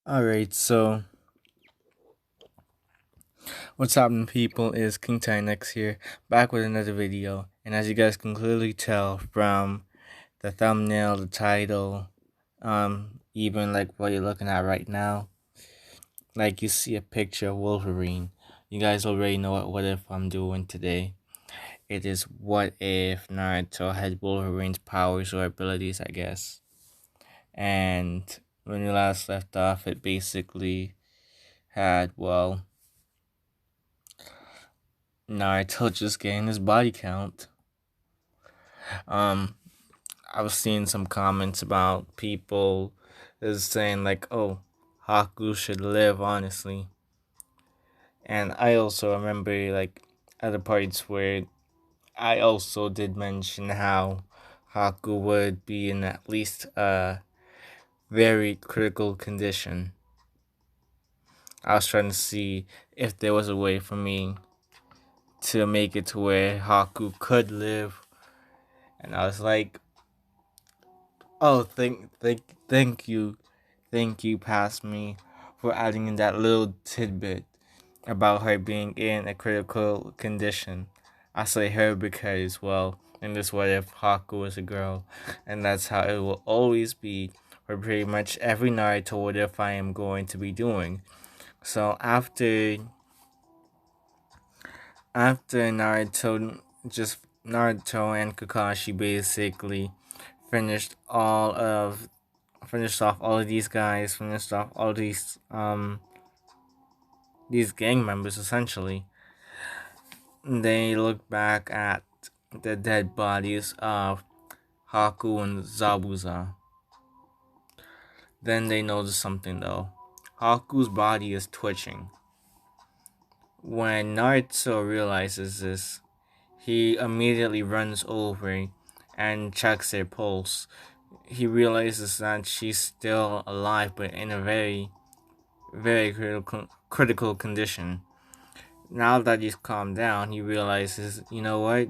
Alright, so what's happening, people, is King Tynex here, back with another video. And as you guys can clearly tell from the thumbnail, the title, even like what you're looking at right now, like you see a picture of Wolverine. You guys already know what if I'm doing today. It is what if Naruto had Wolverine's powers or abilities, I guess. And when we last left off, it basically had, well, Naruto just getting his body count. Um, I was seeing some comments about people is saying like, "Oh, Haku should live," honestly. And I also remember like other parts where I also did mention how Haku would be in at least a very critical condition. I was trying to see if there was a way for me to make it to where Haku could live, and I was like, "Oh, thank you, past me, for adding in that little tidbit about her being in a critical condition." I say her because, well, in this what if Haku is a girl, and that's how it will always be for pretty much every Naruto what if I am going to be doing. So after Naruto and Kakashi basically finished finished off all of these guys, finished off all these gang members essentially. They look back at the dead bodies of Haku and Zabuza. Then they notice something though. Haku's body is twitching. When Naruto realizes this, he immediately runs over and checks her pulse. He realizes that she's still alive but in a very critical condition. Now that he's calmed down, he realizes, you know what?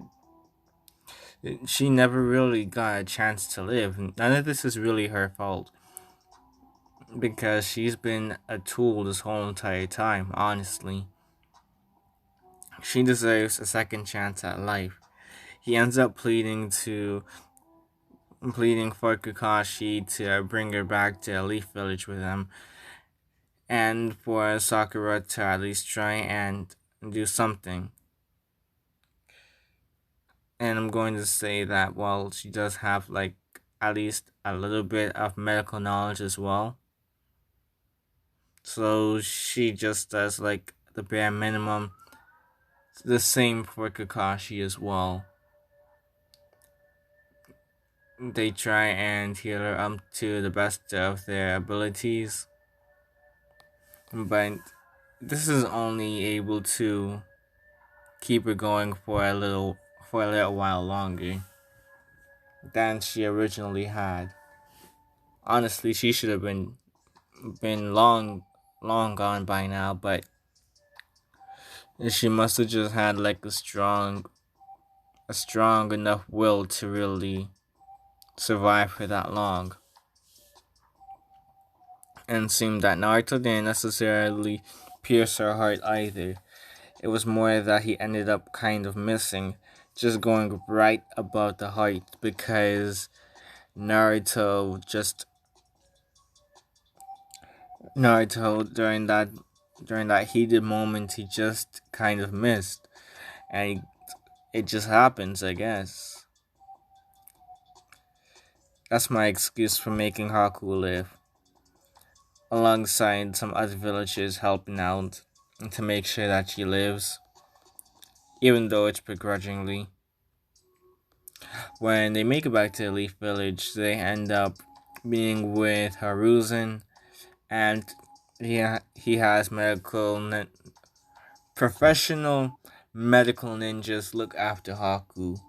She never really got a chance to live. None of this is really her fault because she's been a tool this whole entire time, honestly. She deserves a second chance at life. He ends up pleading for Kakashi to bring her back to Leaf Village with him, and for Sakura to at least try and do something. And I'm going to say that while she does have like at least a little bit of medical knowledge as well, so she just does like the bare minimum. The same for Kakashi as well. They try and heal her up to the best of their abilities, but this is only able to keep her going for a little while longer than she originally had. Honestly, she should have been long gone by now, but she must have just had like a strong enough will to really survive for that long. And it seemed that Naruto didn't necessarily pierce her heart either. It was more that he ended up kind of missing, just going right above the heart, because Naruto just Naruto during that heated moment he just kind of missed, and it just happens, I guess. That's my excuse for making Haku live, alongside some other villagers helping out to make sure that she lives, even though it's begrudgingly. When they make it back to the Leaf Village, they end up being with Haruzen, and he has professional medical ninjas look after Haku.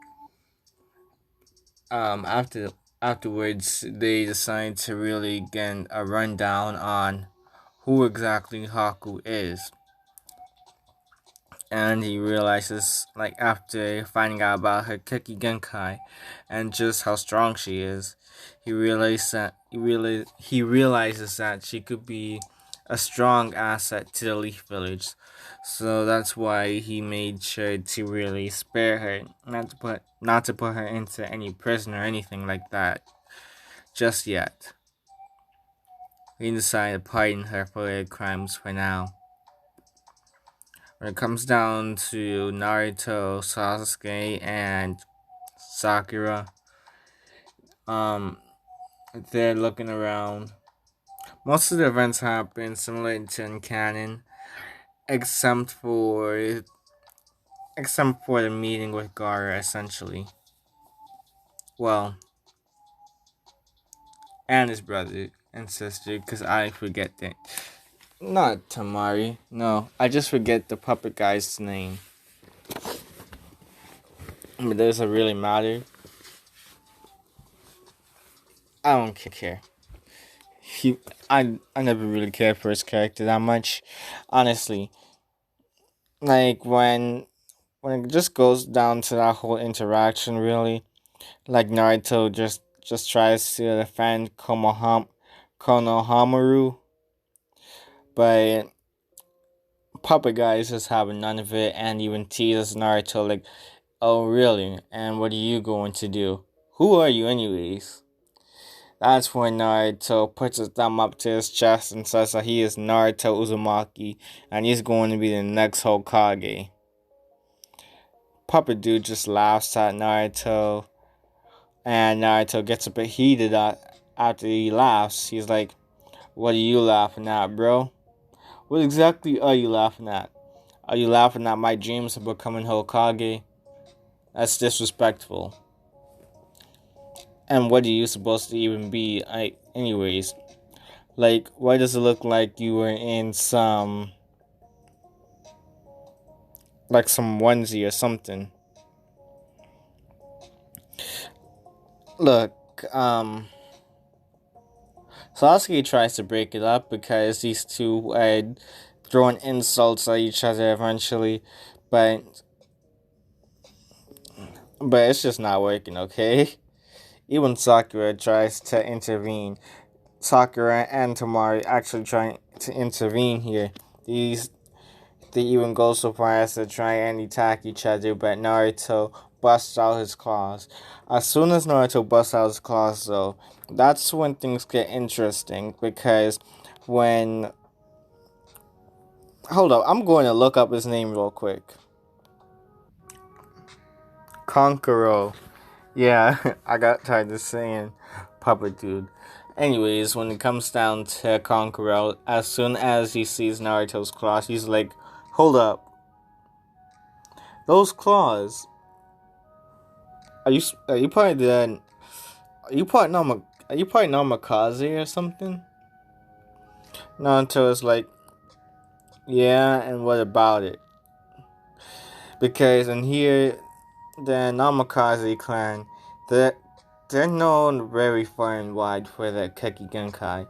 Afterwards, they decide to really get a rundown on who exactly Haku is. And he realizes, like, after finding out about her Keki Genkai and just how strong she is, he realizes that she could be a strong asset to the Leaf Village. So that's why he made sure to really spare her, not to put her into any prison or anything like that just yet. He decided to pardon her for her crimes for now. When it comes down to Naruto, Sasuke, and Sakura, um, they're looking around. Most of the events happen similar to in canon, except for except for the meeting with Gara, essentially. Well, and his brother and sister, because I forget that. Not Tamari. No, I just forget the puppet guy's name. But does it really matter? I don't care. He, I never really cared for his character that much, honestly. Like when it just goes down to that whole interaction, really, like Naruto just tries to defend Konohamaru, but Puppet Guy is just having none of it, and even teases Naruto like, "Oh really? And what are you going to do? Who are you, anyways?" That's when Naruto puts his thumb up to his chest and says that he is Naruto Uzumaki, and he's going to be the next Hokage. Puppet Dude just laughs at Naruto, and Naruto gets a bit heated after he laughs. He's like, "What are you laughing at, bro? What exactly are you laughing at? Are you laughing at my dreams of becoming Hokage? That's disrespectful. And what are you supposed to even be, anyways? Like, why does it look like you were in some onesie or something?" Look, Sasuke tries to break it up because these two had thrown insults at each other eventually, but it's just not working, okay? Even Sakura tries to intervene. Sakura and Tamari actually trying to intervene here. They even go so far as to try and attack each other, but Naruto busts out his claws. As soon as Naruto busts out his claws, though, that's when things get interesting, because when... Hold up, I'm going to look up his name real quick. Konkoro. Yeah, I got tired of saying Puppet Dude. Anyways, when it comes down to Konkoro, as soon as he sees Naruto's claws, he's like, "Hold up. Those claws. Are you part of the... Are you part of Namikaze or something?" Naruto is like, "Yeah, and what about it?" Because in here, the Namikaze clan, they're, they're known very far and wide for their Keki Genkai,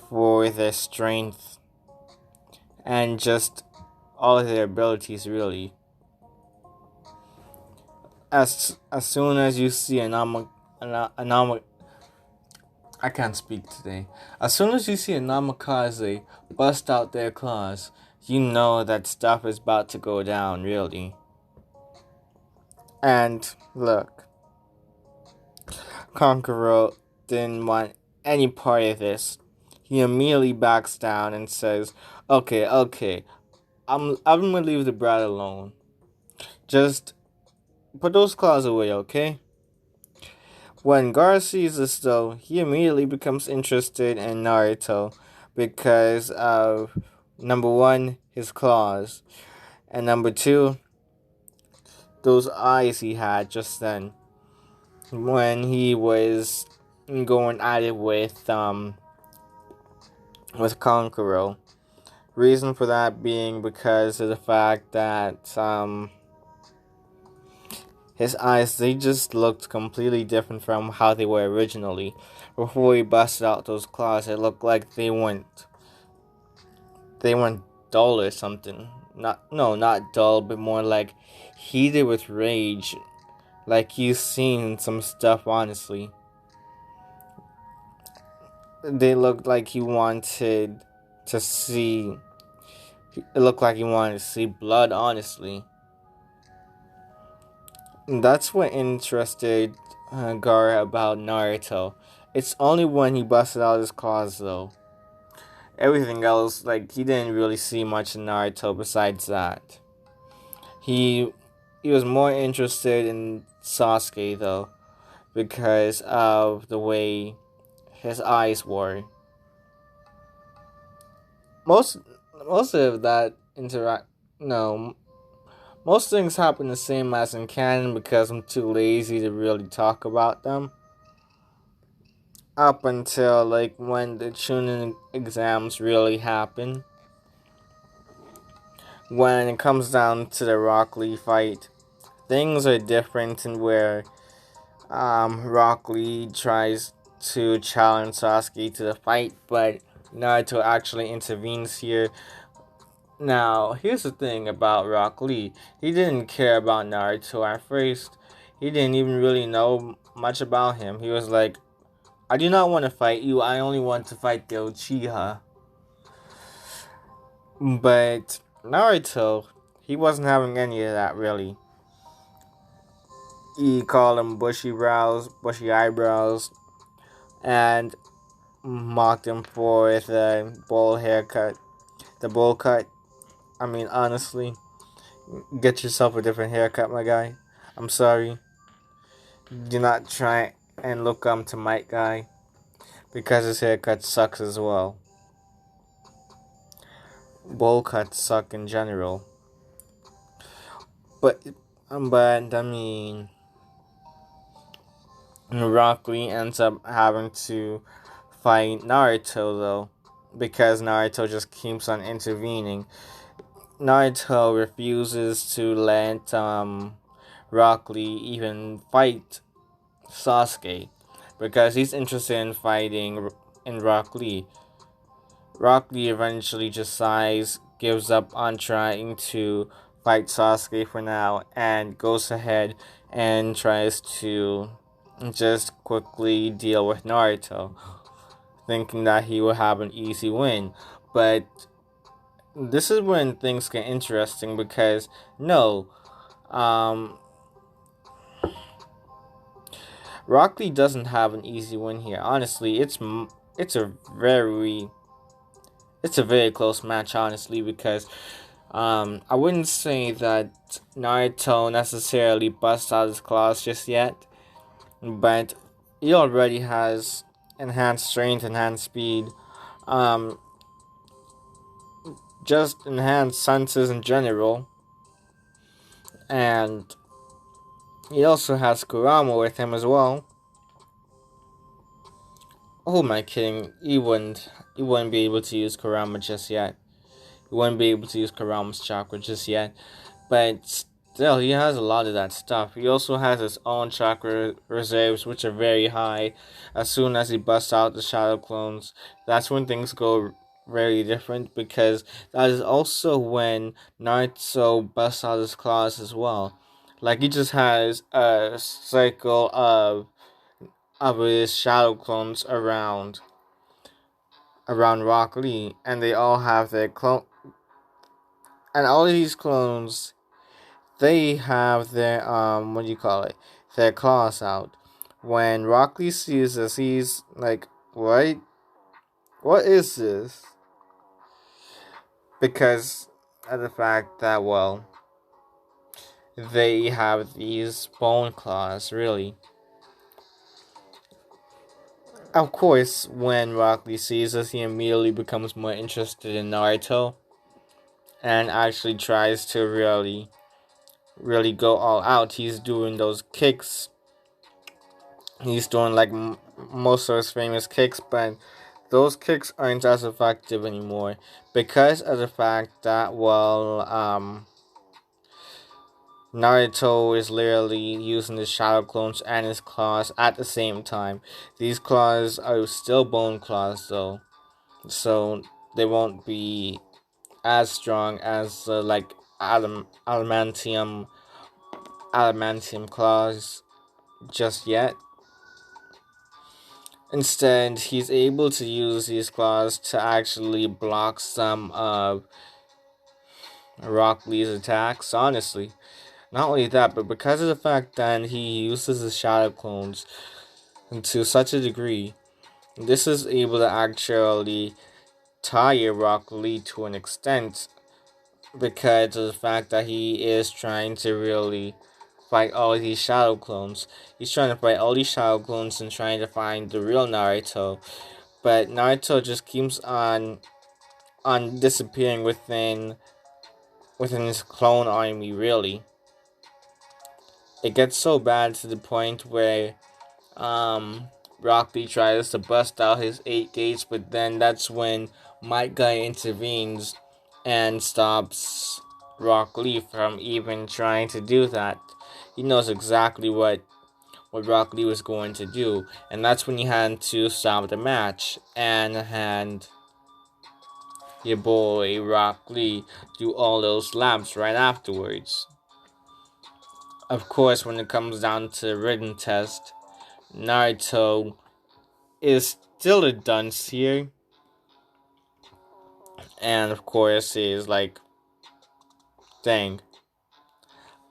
for their strength, and just all of their abilities, really. As soon as you see I can't speak today. As soon as you see a Namikaze bust out their claws, you know that stuff is about to go down, really. And look, Kankuro didn't want any part of this. He immediately backs down and says, "Okay, I'm gonna leave the brat alone. Just put those claws away, okay?" When Gar sees this, though, he immediately becomes interested in Naruto because of, number one, his claws, and number two, those eyes he had just then when he was going at it with Konkoro. Reason for that being because of the fact that his eyes, they just looked completely different from how they were originally. Before he busted out those claws, it looked like they went dull or something. Not dull, but more like heated with rage. Like he's seen some stuff, honestly. They looked like he wanted to see. It looked like he wanted to see blood, honestly. And that's what interested Gaara about Naruto. It's only when he busted out his claws, though. Everything else, like, he didn't really see much in Naruto besides that. He he was more interested in Sasuke, though, because of the way his eyes were. Most most of that interact no most things happen the same as in canon because I'm too lazy to really talk about them. Up until like when the Chunin exams really happen. When it comes down to the Rock Lee fight, things are different in where Rock Lee tries to challenge Sasuke to the fight, but Naruto actually intervenes here. Now, here's the thing about Rock Lee. He didn't care about Naruto at first. He didn't even really know much about him. He was like, I do not want to fight you, I only want to fight the Uchiha. But Naruto, he wasn't having any of that really. He called him bushy brows, bushy eyebrows, and mocked him for the bowl haircut. The bowl cut. I mean, honestly, get yourself a different haircut, my guy. I'm sorry. Do not try and look to Mike guy because his haircut sucks as well. Bowl cuts suck in general. But I mean, Rock Lee ends up having to fight Naruto though, because Naruto just keeps on intervening. Naruto refuses to let Rock Lee even fight Sasuke because he's interested in fighting in Rock Lee. Rock Lee eventually just sighs, gives up on trying to fight Sasuke for now, and goes ahead and tries to just quickly deal with Naruto, thinking that he will have an easy win. But this is when things get interesting because no, um, Rock Lee doesn't have an easy win here. Honestly, it's a very close match. Honestly, because I wouldn't say that Naruto necessarily busts out his claws just yet, but he already has enhanced strength, enhanced speed, um, just enhanced senses in general, and he also has Kurama with him as well. Who am I kidding? He wouldn't be able to use Kurama just yet. He wouldn't be able to use Kurama's chakra just yet. But still, he has a lot of that stuff. He also has his own chakra reserves, which are very high. As soon as he busts out the shadow clones, that's when things go very different, because that is also when Naruto busts out his claws as well. Like, he just has a cycle of his shadow clones around Rock Lee, and they all have their clone, and all of these clones, they have their what do you call it? Their claws out. When Rock Lee sees this, he's like, "What? What is this?" Because of the fact that, well, they have these bone claws, really. Of course, when Rock Lee sees this, he immediately becomes more interested in Naruto and actually tries to really go all out. He's doing those kicks. He's doing like most of his famous kicks, but those kicks aren't as effective anymore because of the fact that, well, Naruto is literally using his shadow clones and his claws at the same time. These claws are still bone claws though, so they won't be as strong as like adamantium claws just yet. Instead, he's able to use these claws to actually block some of Rock Lee's attacks, honestly. Not only that, but because of the fact that he uses his shadow clones to such a degree, this is able to actually tire Rock Lee to an extent because of the fact that he is trying to really fight all these shadow clones. He's trying to fight all these shadow clones and trying to find the real Naruto. But Naruto just keeps on disappearing within his clone army, really. It gets so bad to the point where Rock Lee tries to bust out his 8 gates, but then that's when Might Guy intervenes and stops Rock Lee from even trying to do that. He knows exactly what Rock Lee was going to do, and that's when he had to stop the match and had your boy Rock Lee do all those laps right afterwards. Of course, when it comes down to the written test, Naruto is still a dunce here, and of course, he's like, dang,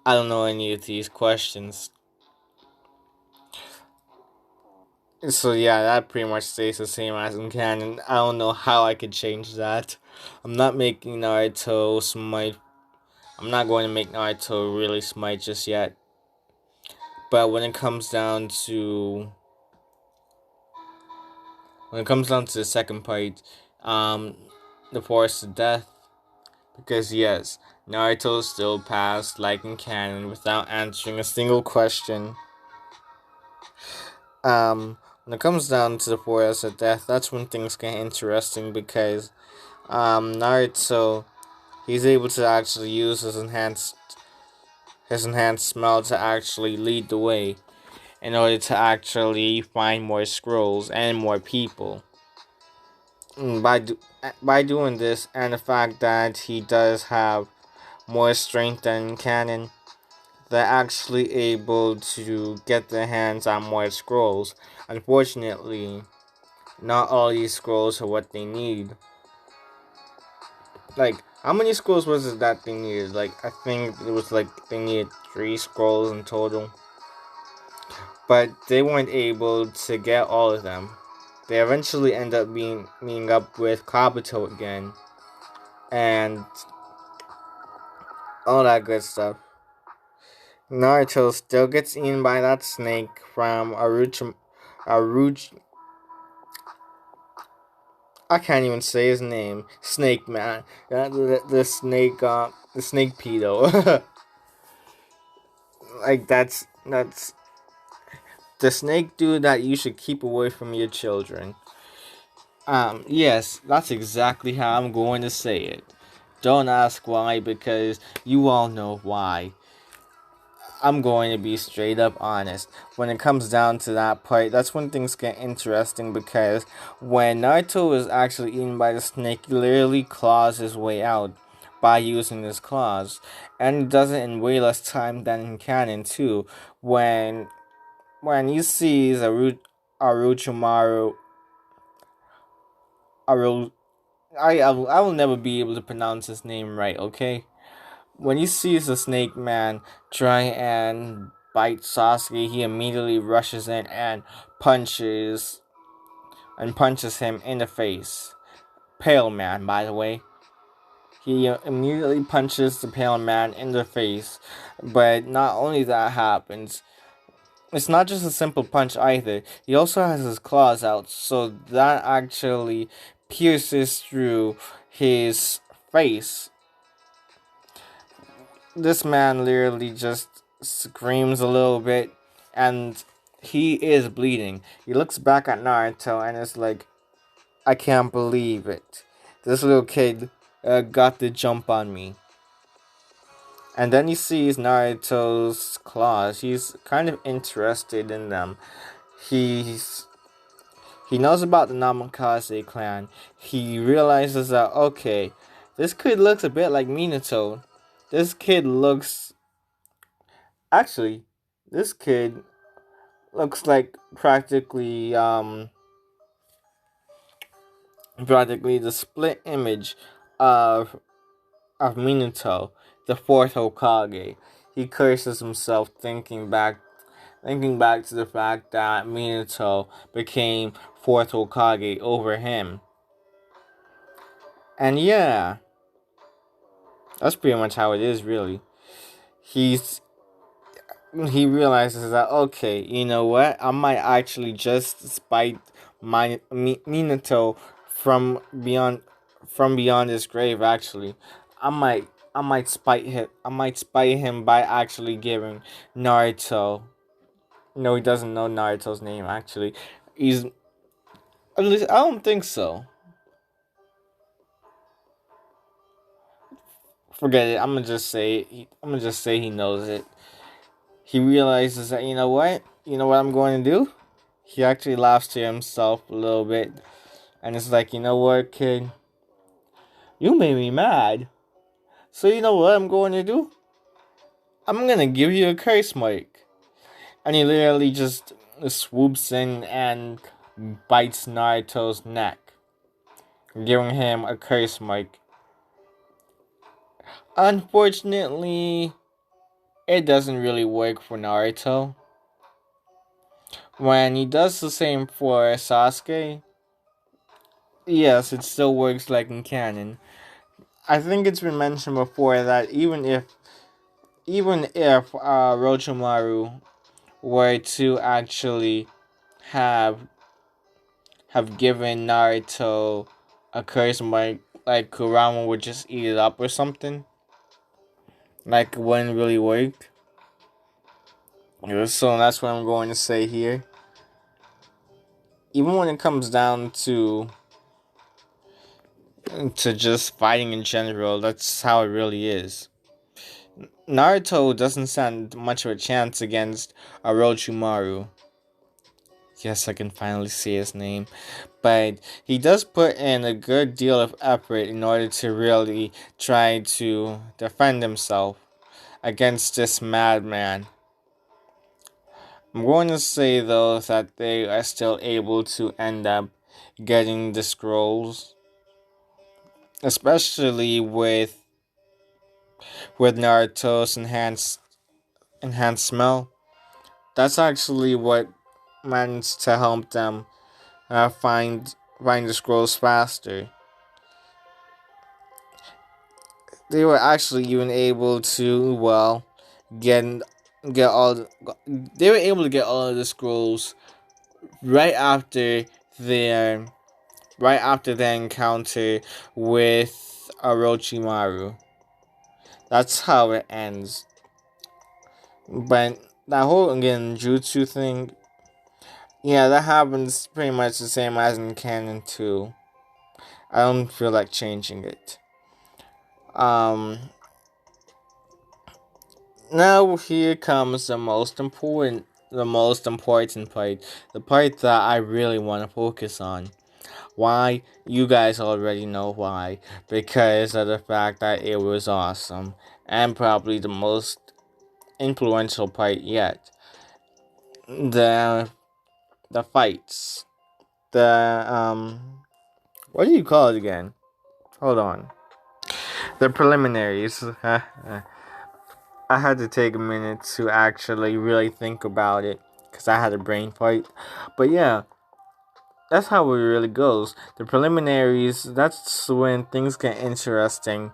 I don't know any of these questions. So yeah, that pretty much stays the same as in canon. I don't know how I could change that. I'm not making Naruto smite. I'm not going to make Naruto really smite just yet. But when it comes down to the second part, um, the Forest of Death, because yes, Naruto still passed like in canon without answering a single question. When it comes down to the Forest of Death, that's when things get interesting because Naruto, he's able to actually use his enhanced smell to actually lead the way in order to actually find more scrolls and more people. By doing this, and the fact that he does have more strength than canon, they're actually able to get their hands on more scrolls. Unfortunately, not all these scrolls are what they need. Like, how many scrolls was it that they needed? Like, I think it was like they needed 3 scrolls in total. But they weren't able to get all of them. They eventually end up meeting up with Kabuto again. And all that good stuff. Naruto still gets eaten by that snake from Aruch. I can't even say his name. Snake Man. The snake. The snake pedo. Like that's the snake dude that you should keep away from your children. Yes, that's exactly how I'm going to say it. Don't ask why, because you all know why. I'm going to be straight up honest. When it comes down to that part, that's when things get interesting because when Naruto is actually eaten by the snake, he literally claws his way out by using his claws. And he does it in way less time than in canon too. When he sees Orochimaru, Aru, I will never be able to pronounce his name right, okay? When he sees the Snake Man try and bite Sasuke, he immediately rushes in and punches him in the face. Pale Man, by the way. He immediately punches the Pale Man in the face. But not only that happens, it's not just a simple punch either. He also has his claws out, so that actually pierces through his face. This man literally just screams a little bit, and he is bleeding. He looks back at Naruto and is like, I can't believe it. This little kid got the jump on me. And then he sees Naruto's claws. He's kind of interested in them. He's he knows about the Namikaze clan. He realizes that, okay, this kid looks a bit like Minato. This kid looks Actually, this kid looks like practically practically the split image of Minato, the fourth Hokage. He curses himself thinking back to the fact that Minato became fourth Hokage over him. And yeah, that's pretty much how it is really. He's he realizes that, okay, you know what? I might actually just spite Minato from beyond his grave. Actually, I might I might spite him. I might spite him by actually giving Naruto. No, he doesn't know Naruto's name. Actually, he's at least I don't think so. Forget it. I'm gonna just say he knows it. He realizes that, you know what? You know what I'm going to do? He actually laughs to himself a little bit. And it's like, you know what, kid? You made me mad. So you know what I'm going to do? I'm going to give you a curse mark. And he literally just swoops in and bites Naruto's neck, giving him a curse mark. Unfortunately, it doesn't really work for Naruto. When he does the same for Sasuke, yes, it still works like in canon. I think it's been mentioned before that even if Orochimaru were to actually have given Naruto a curse mark, like Kurama would just eat it up or something, like it wouldn't really work. So that's what I'm going to say here. Even when it comes down to just fighting in general, that's how it really is. Naruto doesn't stand much of a chance against Orochimaru. Yes, I can finally see his name. But he does put in a good deal of effort in order to really try to defend himself against this madman. I'm going to say, though, that they are still able to end up getting the scrolls, especially with Naruto's enhanced smell. That's actually what managed to help them find the scrolls faster. They were actually even able to get get all the, they were able to get all of the scrolls right after their their encounter with Orochimaru. That's how it ends. But that whole again jutsu thing, yeah, that happens pretty much the same as in canon too. I don't feel like changing it. Um, Now here comes the most important part, the part that I really want to focus on. Why? You guys already know why. Because of the fact that it was awesome, and probably the most influential part yet. The the fights. The what do you call it again? Hold on. The preliminaries. I had to take a minute to actually really think about it because I had a brain fight. But yeah, that's how it really goes. The preliminaries, that's when things get interesting,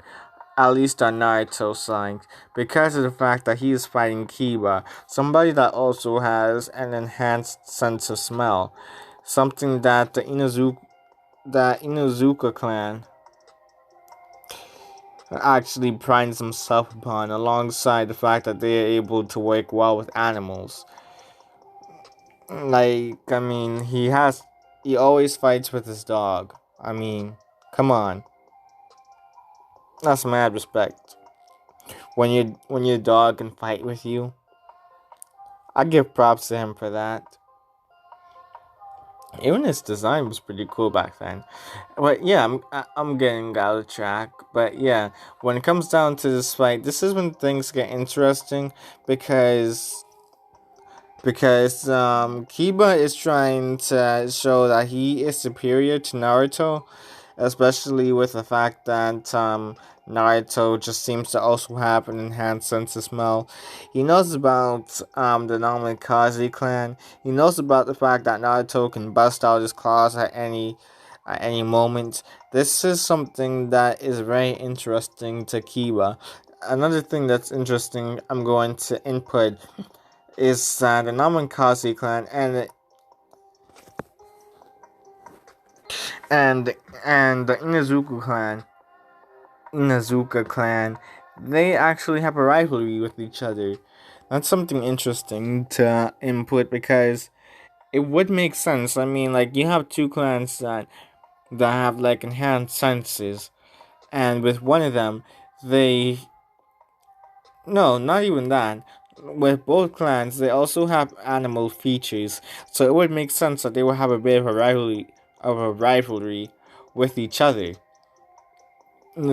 at least on Naruto's side, because of the fact that he is fighting Kiba, somebody that also has an enhanced sense of smell. Something that the Inuzuka clan actually prides himself upon, alongside the fact that they are able to work well with animals. Like, I mean, he always fights with his dog. I mean, come on, that's mad respect. When your dog can fight with you, I give props to him for that. Even his design was pretty cool back then. But yeah, I'm getting out of track. But yeah, when it comes down to this fight, this is when things get interesting because Kiba is trying to show that he is superior to Naruto, especially with the fact that Naruto just seems to also have an enhanced sense of smell. He knows about the Namikaze clan. He knows about the fact that Naruto can bust out his claws at any moment. This is something that is very interesting to Kiba. Another thing that's interesting I'm going to input is the Namikaze clan and the Inazuka clan, they actually have a rivalry with each other. That's something interesting to input because it would make sense. I mean, like you have two clans that have like enhanced senses, and with one of them, they no, not even that. With both clans, they also have animal features, so it would make sense that they would have a bit of a rivalry with each other.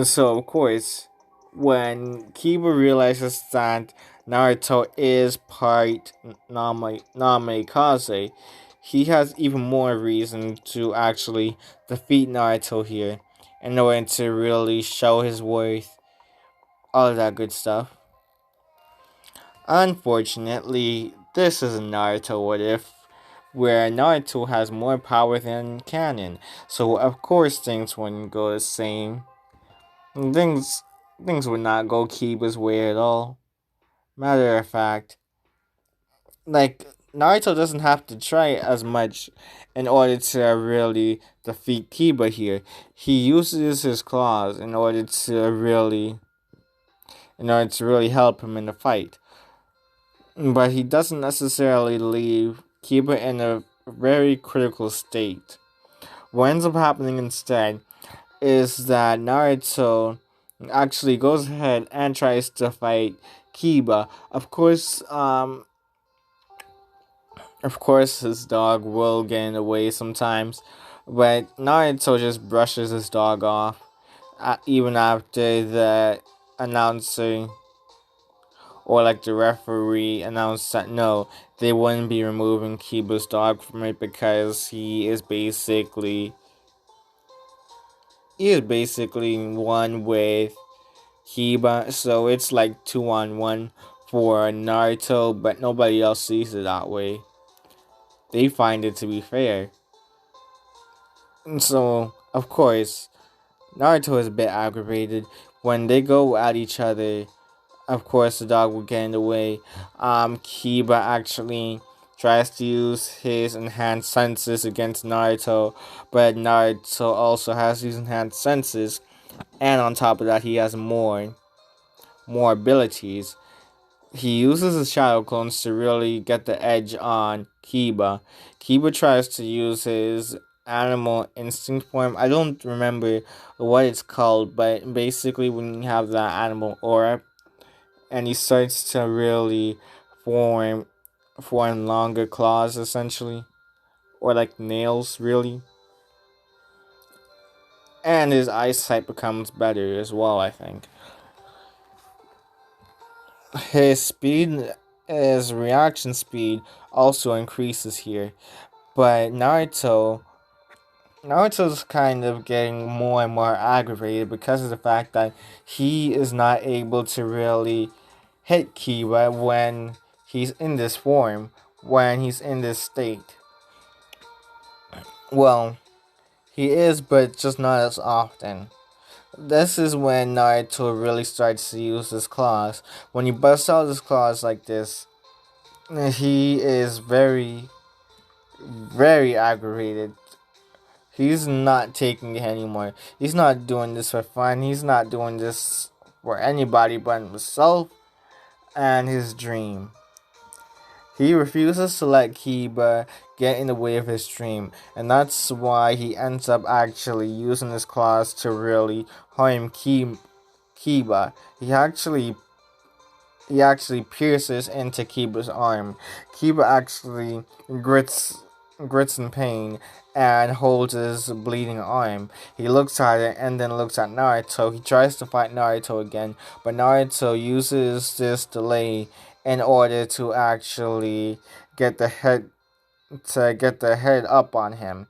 So of course, when Kiba realizes that Naruto is part Namikaze, he has even more reason to actually defeat Naruto here in order to really show his worth, all of that good stuff. Unfortunately, this is a Naruto what if, where Naruto has more power than canon, so of course things wouldn't go the same. Things things would not go Kiba's way at all. Matter of fact, like Naruto doesn't have to try as much in order to really defeat Kiba here. He uses his claws in order to really help him in the fight. But he doesn't necessarily leave Kiba in a very critical state. What ends up happening instead is that Naruto actually goes ahead and tries to fight Kiba. Of course, his dog will get in the way sometimes, but Naruto just brushes his dog off, even after the announcer or like the referee announced that no, they wouldn't be removing Kiba's dog from it because he is basically one with Kiba, so it's like 2-on-1 for Naruto, but nobody else sees it that way. They find it to be fair. And so, of course, Naruto is a bit aggravated. When they go at each other, of course, the dog will get in the way. Kiba actually tries to use his enhanced senses against Naruto, but Naruto also has these enhanced senses, and on top of that, he has more abilities. He uses his shadow clones to really get the edge on Kiba. Kiba tries to use his animal instinct form. I don't remember what it's called, but basically, when you have that animal aura, and he starts to really form longer claws, essentially, or like nails, really. And his eyesight becomes better as well. I think his speed, his reaction speed, also increases here. But Naruto's kind of getting more and more aggravated because of the fact that he is not able to really hit Kiba when he's in this form, when he's in this state. Well, he is, but just not as often. This is when Naruto really starts to use his claws. When he busts out his claws like this, he is very, very aggravated. He's not taking it anymore. He's not doing this for fun. He's not doing this for anybody but himself and his dream. He refuses to let Kiba get in the way of his dream, and that's why he ends up actually using his claws to really harm Kiba. He actually pierces into Kiba's arm. Kiba actually grits in pain and holds his bleeding arm. He looks at it and then looks at Naruto. He tries to fight Naruto again, but Naruto uses this delay in order to actually get the head up on him.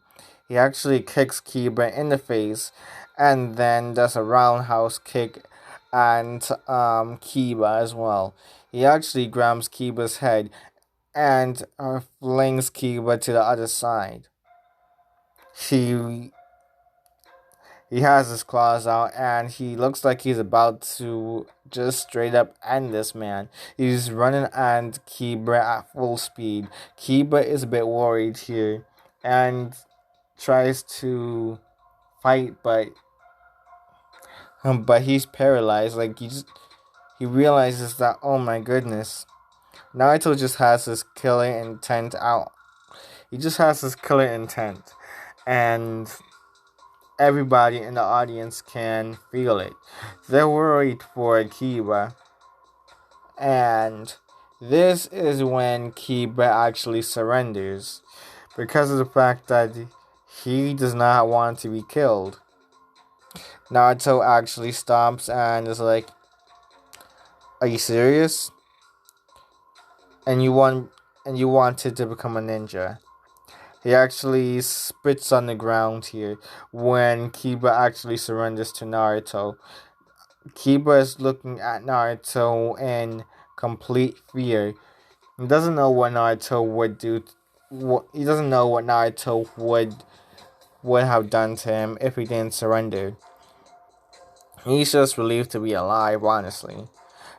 He actually kicks Kiba in the face and then does a roundhouse kick and Kiba as well. He actually grabs Kiba's head and flings Kiba to the other side. He he has his claws out and he looks like he's about to just straight up end this man. He's running at Kiba at full speed. Kiba is a bit worried here and tries to fight, but he's paralyzed. Like he realizes that, oh my goodness, Naruto just has this killer intent out. He just has this killer intent, and everybody in the audience can feel it. They're worried for Kiba, and this is when Kiba actually surrenders because of the fact that he does not want to be killed. Naruto actually stops and is like, "Are you serious? And you wanted to become a ninja?" He actually spits on the ground here when Kiba actually surrenders to Naruto. Kiba is looking at Naruto in complete fear. He doesn't know what Naruto would do. He doesn't know what Naruto would have done to him if he didn't surrender. He's just relieved to be alive, honestly.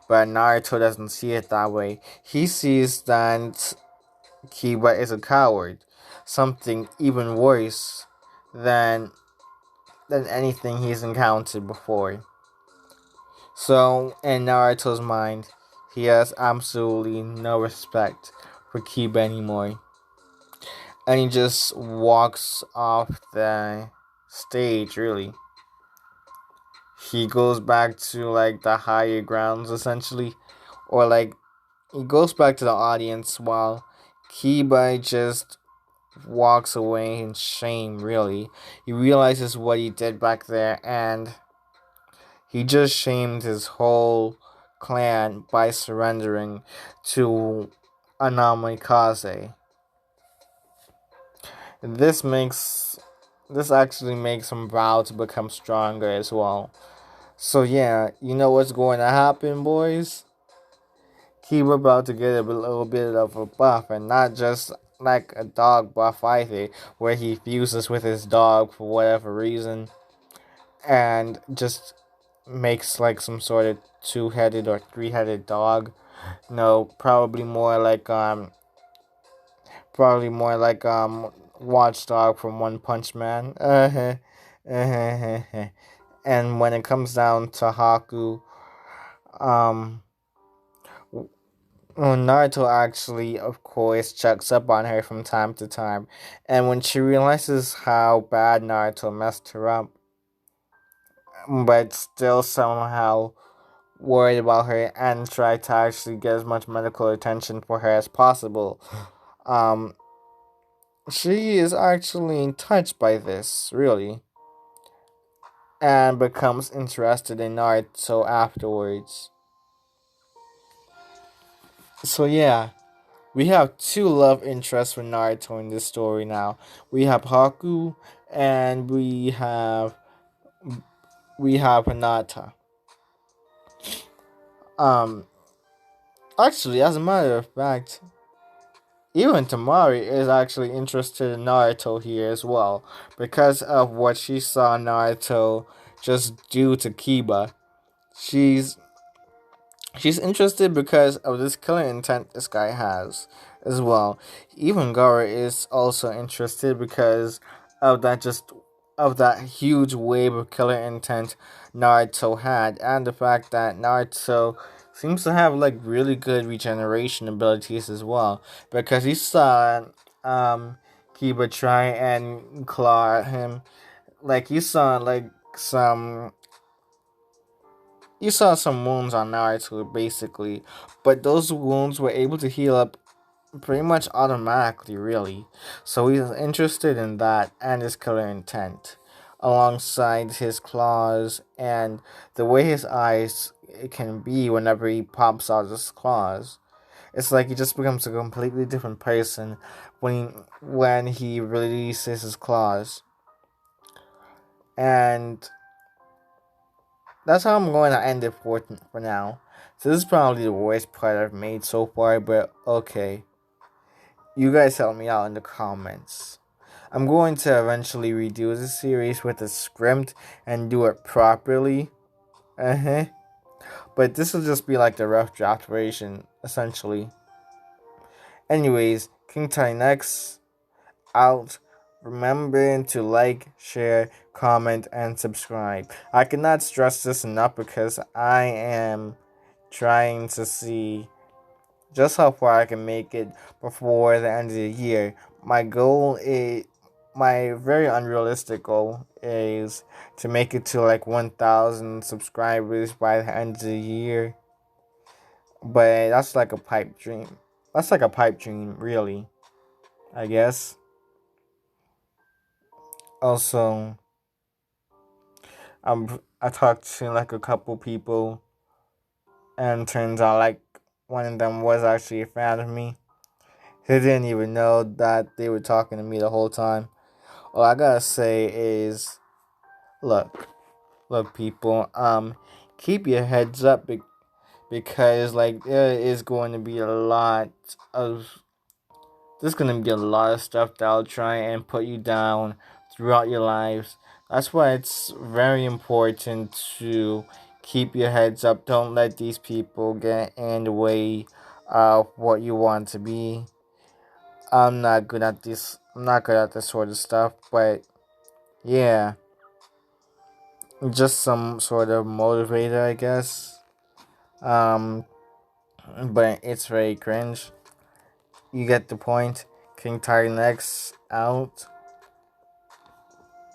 But Naruto doesn't see it that way. He sees that Kiba is a coward, something even worse than than anything he's encountered before. So, in Naruto's mind, he has absolutely no respect for Kiba anymore. And he just walks off the stage, really. He goes back to like the higher grounds, essentially. Or like, he goes back to the audience while Kiba just walks away in shame, really. He realizes what he did back there and he just shamed his whole clan by surrendering to Anamikaze. This makes this actually makes him vow to become stronger as well. So yeah, you know what's going to happen, boys? Kiba about to get a little bit of a buff, and not just like a dog buff either, where he fuses with his dog for whatever reason, and just makes like some sort of two-headed or three-headed dog. No, probably more like Watchdog from One Punch Man. And when it comes down to Haku, um, Naruto actually, of course, checks up on her from time to time, and when she realizes how bad Naruto messed her up, but still somehow worried about her and try to actually get as much medical attention for her as possible. Um, she is actually touched by this, really, and becomes interested in Naruto afterwards. So yeah, we have two love interests for Naruto in this story now. We have Haku and we have Hinata. Um, actually, as a matter of fact, even Tamari is actually interested in Naruto here as well because of what she saw Naruto just do to Kiba. She's she's interested because of this killer intent this guy has as well. Even Gara is also interested because of that huge wave of killer intent Naruto had, and the fact that Naruto seems to have like really good regeneration abilities as well. Because he saw Kiba try and claw at him, like some you saw some wounds on Naruto basically, but those wounds were able to heal up pretty much automatically, really. So he's interested in that and his killer intent, alongside his claws and the way his eyes can be whenever he pops out his claws. It's like he just becomes a completely different person when he releases his claws. And that's how I'm going to end it for now. So this is probably the worst part I've made so far, but okay. You guys help me out in the comments. I'm going to eventually redo this series with a script and do it properly. Uh-huh. But this will just be like the rough draft version, essentially. Anyways, King Tide next out. Remember to like, share, comment, and subscribe. I cannot stress this enough because I am trying to see just how far I can make it before the end of the year. My very unrealistic goal is to make it to like 1,000 subscribers by the end of the year. But that's like a pipe dream. That's like a pipe dream, really, I guess. Also, I talked to like a couple people, and turns out like one of them was actually a fan of me. He didn't even know that they were talking to me the whole time. All I gotta say is, look, people, keep your heads up because like there is going to be a lot of there's gonna be a lot of stuff that'll try and put you down throughout your lives. That's why it's very important to keep your heads up. Don't let these people get in the way of what you want to be. I'm not good at this. I'm not good at this sort of stuff, but yeah, just some sort of motivator, I guess. Um, but it's very cringe. You get the point. King Titan X out.